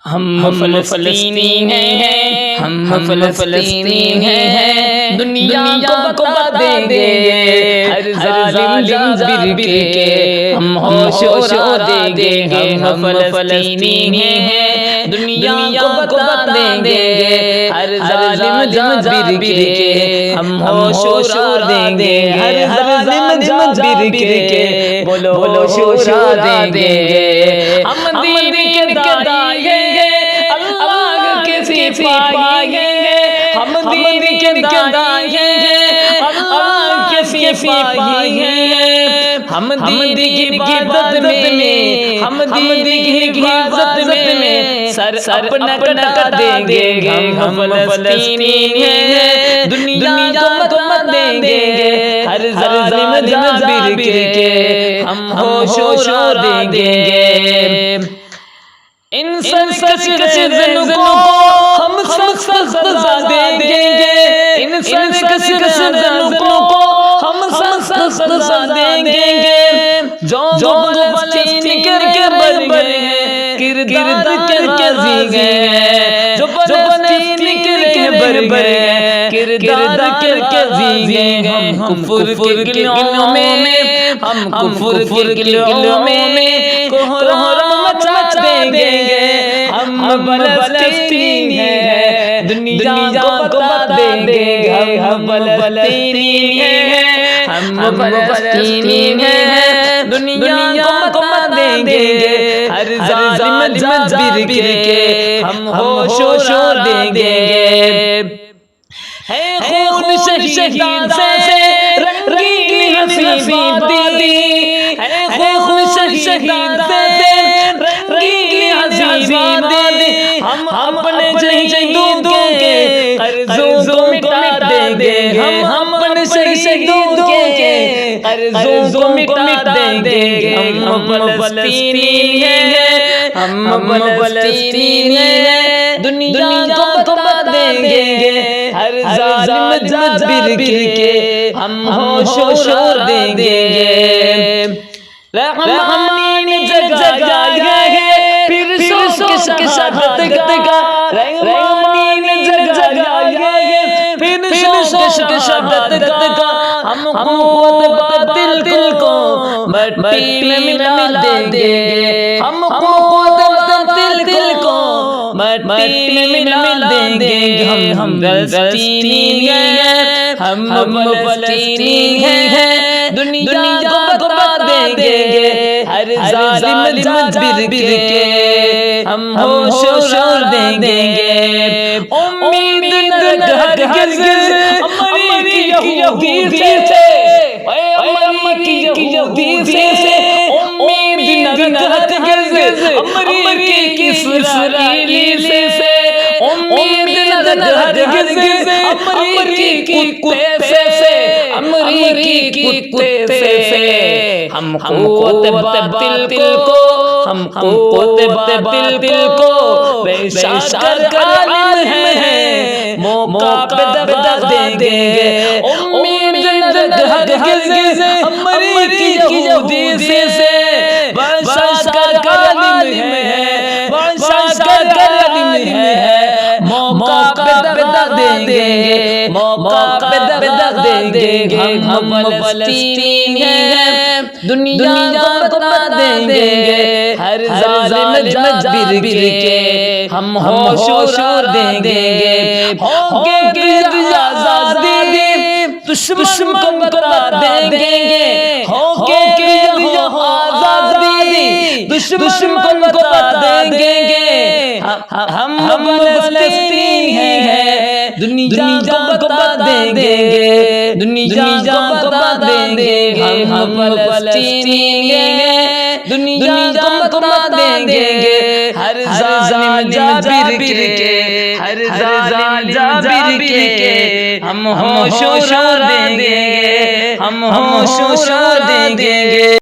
ہم فلسطینی ہیں، ہم فلسطینی ہیں، دنیا کو بتا دیں گے ہر ظالم جابر کے، ہم ہوش و دیں گے، ہم فلسطینی ہیں، دنیا کو بتا دیں گے ہر ظالم جابر کے، ہم ہوش و دیں گے ہر ظالم جابر کے، بولو ہوش و دیں گے، ہم دین کے داعی ہیں، اللہ کے سپاہی ہیں، ہم دین کے داعی ہیں، اللہ کے سپاہی ہیں، ہم دین کی عبادت میں، ہم دین کی حفاظت میں سر اپنا کٹا دیں گے، ہم فلسطینی ہیں، دنیا کو بتا دیں گے ہر ظالم جابر کے، ہم ہوش و دیں گے، ان سرکش ظلم کو ہم سخت سزا دیں گے، ان سرکش ظلم کو ہم سخت سزا دیں گے، جو فلسطین کے بربر ہیں، کردار کے عزیز ہیں، جو فلسطین کے بربر ہیں، کردار کے عزیز ہیں، ہم کفر کے گلوں میں، ہم کفر کے گلوں میں کوہرام مچا دیں گے، ہم فلسطینی ہیں، دنیا کو بتا دیں گے، ہم فلسطینی ہیں، ہم فلسطینی ہیں، دنیا کو بتا دیں گے ہر ظالم جابر کے، ہم ہوش و دیں گے، ہے خون شہیدان سے رنگین حسین وادی، ہے خون شہیدان سے رنگین حسین وادی، ہم اپنے شہیدوں کے قرضوں کو مٹا دیں گے، ہم اپنے شہیدوں کے قرضوں کو مٹا دیں گے، ہم فلسطینی ہیں، ہم فلسطینی ہیں، دنیا کو بتا دیں گے ہر ظالم جابر کے، ہم ہوش و دیں گے، رحمانی نے جگایا ہے پھر شوق کے شہادت کا، رحمانی نے جگایا ہے پھر شوق کے شہادت کا، ہم قوت باطل کو مٹی میں ملا دیں گے، ہم قوت باطل کو مٹی میں ملا دیں گے، ہم فلسطینی ہیں، ہم فلسطینی ہیں، دنیا کو بتا دیں گے ہر ظالم جابر کے، ہم ہوش و دیں گے، امید نہ ہرگز امریکی یہودی سے، امریکی یہودی سے امید نہ ہرگز امریکی اسرائیلی سے، امید نہ ہرگز امریکی کتے سے، امریکی کتے سے، ہم قوت باطل کو، ہم قوت باطل کو بے شک عالم ہیں، موقع پہ دبا دیں گے، امید نہ ہرگز امریکی یہودی سے، بے شک عالم ہے، بے شک عالم ہے، موقع پہ دبا دیں گے، موقع پہ دبا دیں گے، ہم فلسطینی ہیں، دنیا کو بتا دیں گے ہر ظالم جابر کے، ہم ہوش و دیں گے، ہوگی آزادی دشمن کو بتا دیں گے، ہوگی آزادی دشمن کو بتا دیں گے، ہم فلسطینی ہیں، دنیا کو بتا دیں گے، دنیا کو بتا دیں گے، ہم فلسطینی ہیں، دنیا کو بتا دیں گے ہر ظالم جابر کے، ہر ظالم جابر کے، ہم ہوش و دیں گے، ہم ہوش و دیں گے۔